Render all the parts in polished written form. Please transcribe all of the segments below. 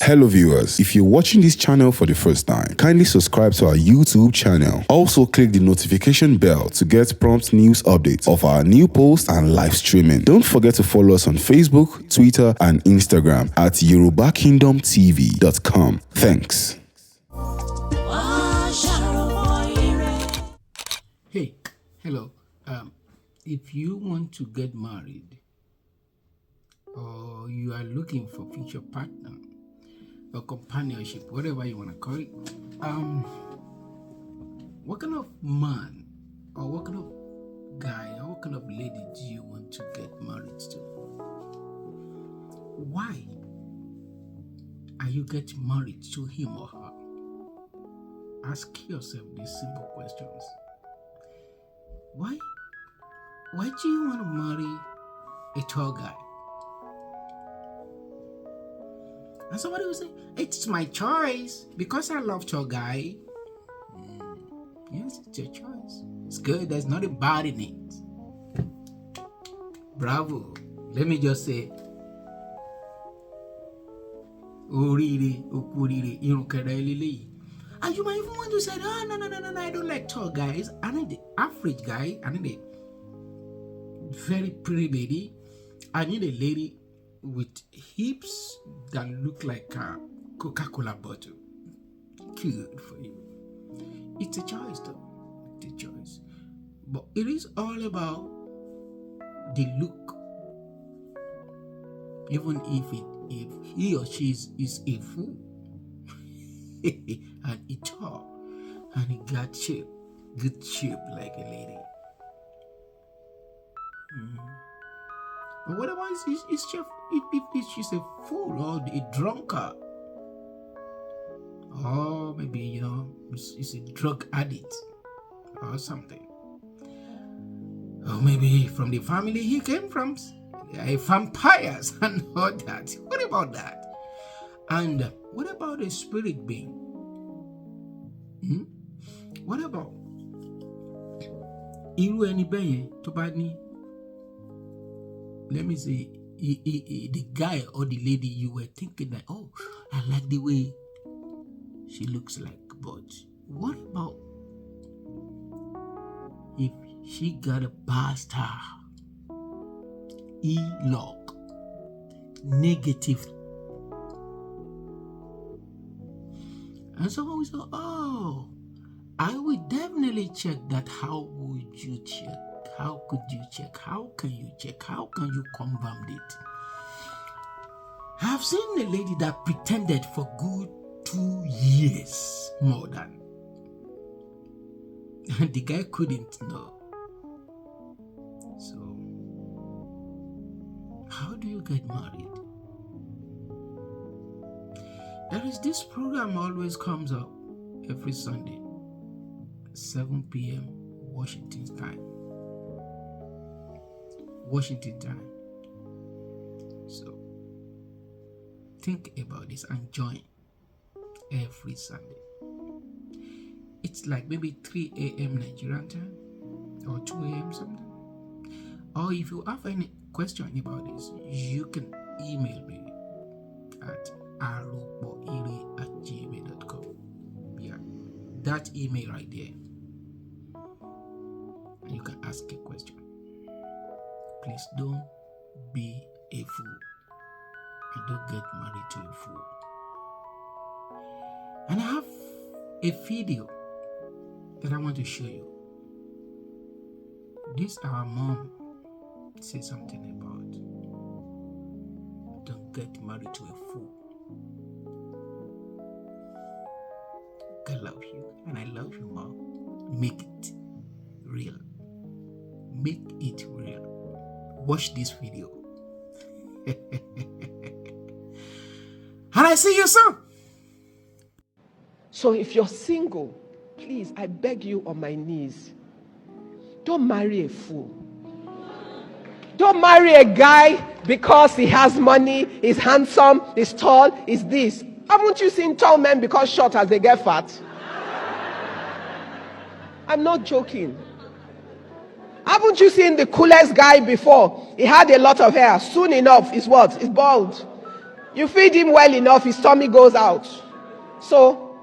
Hello viewers, if you're watching this channel for the first time, kindly subscribe to our YouTube channel. Also click the notification bell to get prompt news updates of our new posts and live streaming. Don't forget to follow us on Facebook, Twitter and Instagram at YorubaKingdomTV.com. Thanks. Hey, hello. If you want to get married or you are looking for future partner or companionship, whatever you want to call it, what kind of man or what kind of guy or what kind of lady do you want to get married to? Why are you getting married to him or her? Ask yourself these simple questions. Why do you want to marry a tall guy? And somebody will say, it's my choice because I love tall guy. Yes, it's your choice. It's good. There's nothing bad in it. Bravo. Let me just say, Oriri, Okuriri, Irukarelili. And you might even want to say, no, I don't like tall guys. I need the average guy. I need a very pretty lady. I need a lady with hips that look like a Coca-Cola bottle. Good for you. It's a choice though. It's a choice. But it is all about the look. Even if he or she is a fool. And he tall. And he got shape. Good shape like a lady. But what about if she's a fool or a drunkard? Or maybe, she's a drug addict or something. Or maybe from the family he came from, vampires and all that. What about that? And what about a spirit being? What about Iru eni beye to bani? Let me say, the guy or the lady you were thinking that, oh, I like the way she looks like, but what about if she got a bastard, E-log, negative? And someone will say, oh, I will definitely check that. How would you check? How could you check? How can you check? How can you confirm it? I've seen a lady that pretended for good 2 years more than. And the guy couldn't know. So, how do you get married? There is this program always comes up every Sunday, 7 p.m. Washington time. So think about this and join every Sunday. It's like maybe 3 a.m. Nigerian time or 2 a.m. something. Or if you have any question about this, you can email me at aroboire@gmail.com. Yeah, that email right there. And you can ask a question. Please don't be a fool. And don't get married to a fool. And I have a video that I want to show you. This our mom said something about don't get married to a fool. I love you and I love you, Mom. Make it real. Make it real. Watch this video. And I see you soon. So if you're single, please, I beg you on my knees, don't marry a fool. Don't marry a guy because he has money, he's handsome, he's tall, he's this. Haven't you seen tall men become short as they get fat? I'm not joking. Haven't you seen the coolest guy before? He had a lot of hair. Soon enough, he's what? He's bald. You feed him well enough, his tummy goes out. So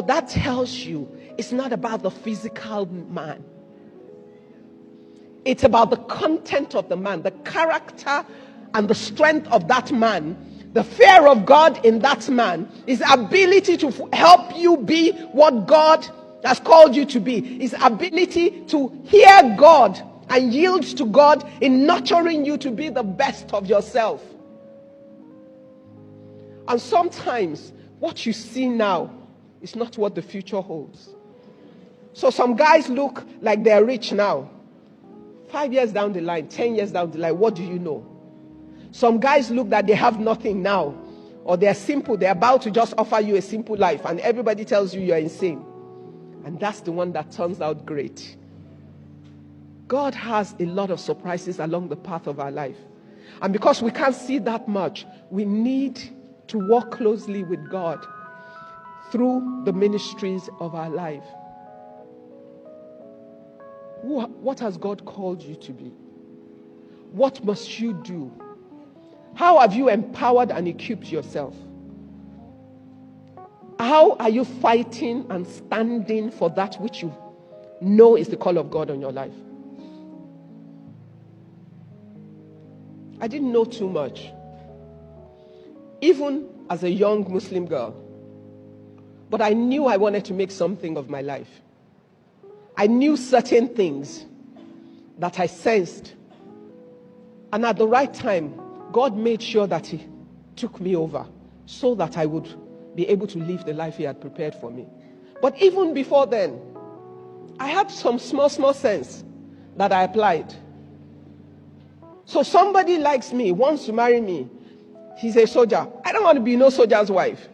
that tells you it's not about the physical man. It's about the content of the man, the character and the strength of that man, the fear of God in that man, his ability to help you be what God has called you to be, his ability to hear God and yield to God in nurturing you to be the best of yourself. And sometimes what you see now is not what the future holds. So some guys look like they're rich now. 5 years down the line, 10 years down the line, what do you know? Some guys look that they have nothing now, or they're simple, they're about to just offer you a simple life, and everybody tells you you're insane. And that's the one that turns out great. God has a lot of surprises along the path of our life. And because we can't see that much, we need to walk closely with God through the ministries of our life. What has God called you to be? What must you do? How have you empowered and equipped yourself? How are you fighting and standing for that which you know is the call of God on your life? I didn't know too much, even as a young Muslim girl. But I knew I wanted to make something of my life. I knew certain things that I sensed. And at the right time, God made sure that He took me over so that I would be able to live the life He had prepared for me. But even before then, I had some small sense that I applied. So somebody likes me, wants to marry me. He's a soldier. I don't want to be no soldier's wife.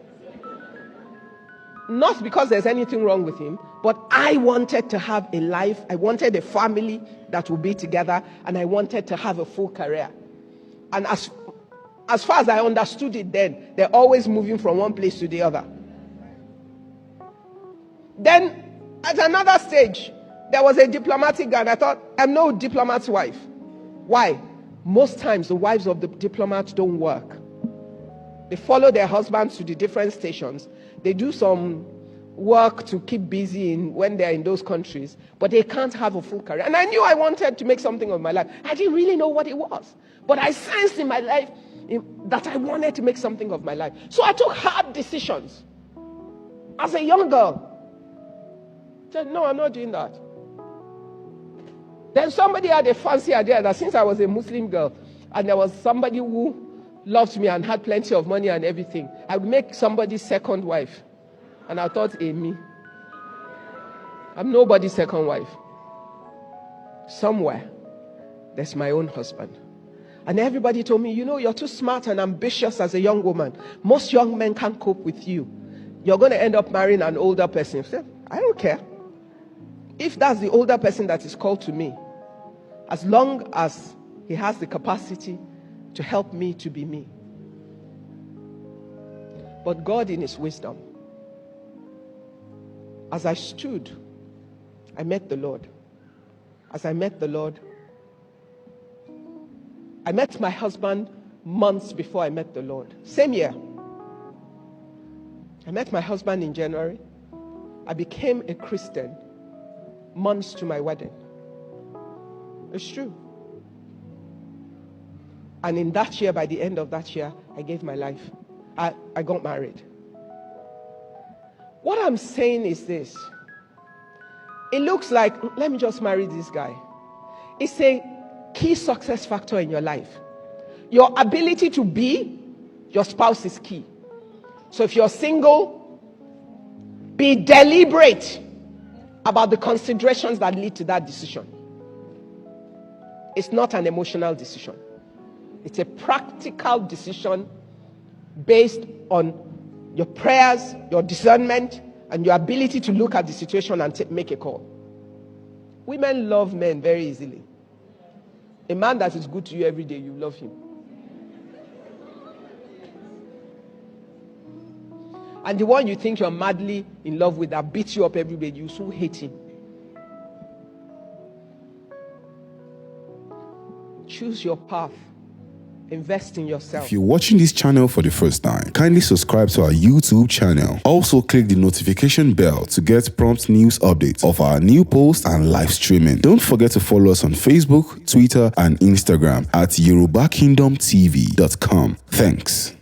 Not because there's anything wrong with him, but I wanted to have a life. I wanted a family that would be together, and I wanted to have a full career. And as far as I understood it then, they're always moving from one place to the other. Then, at another stage, there was a diplomatic guy, and I thought, I'm no diplomat's wife. Why? Most times, the wives of the diplomats don't work. They follow their husbands to the different stations. They do some work to keep busy when they're in those countries, but they can't have a full career. And I knew I wanted to make something of my life. I didn't really know what it was, but I sensed in my life that I wanted to make something of my life. So I took hard decisions. As a young girl, I said, no, I'm not doing that. Then somebody had a fancy idea that since I was a Muslim girl, and there was somebody who loved me and had plenty of money and everything, I would make somebody's second wife. And I thought, me. I'm nobody's second wife. Somewhere, there's my own husband. And everybody told me, you're too smart and ambitious as a young woman. Most young men can't cope with you. You're going to end up marrying an older person. I said, I don't care. If that's the older person that is called to me, as long as he has the capacity to help me to be me. But God in His wisdom, as I stood, I met the Lord. As I met the Lord, I met my husband months before I met the Lord. Same year. I met my husband in January. I became a Christian months to my wedding. It's true. And in that year, by the end of that year, I gave my life. I got married. What I'm saying is this. It looks like, let me just marry this guy. It's a key success factor in your life. Your ability to be your spouse is key. So if you're single, be deliberate about the considerations that lead to that decision. It's not an emotional decision. It's a practical decision based on your prayers, your discernment, and your ability to look at the situation and make a call. Women love men very easily. A man that is good to you every day, you love him. And the one you think you're madly in love with that beats you up every day, you so hate him. Choose your path Invest in yourself. If you're watching this channel for the first time, kindly subscribe to our YouTube channel. Also click the notification bell to get prompt news updates of our new posts and live streaming. Don't forget to follow us on Facebook, Twitter, and Instagram at YorubaKingdomTV.com. Thanks.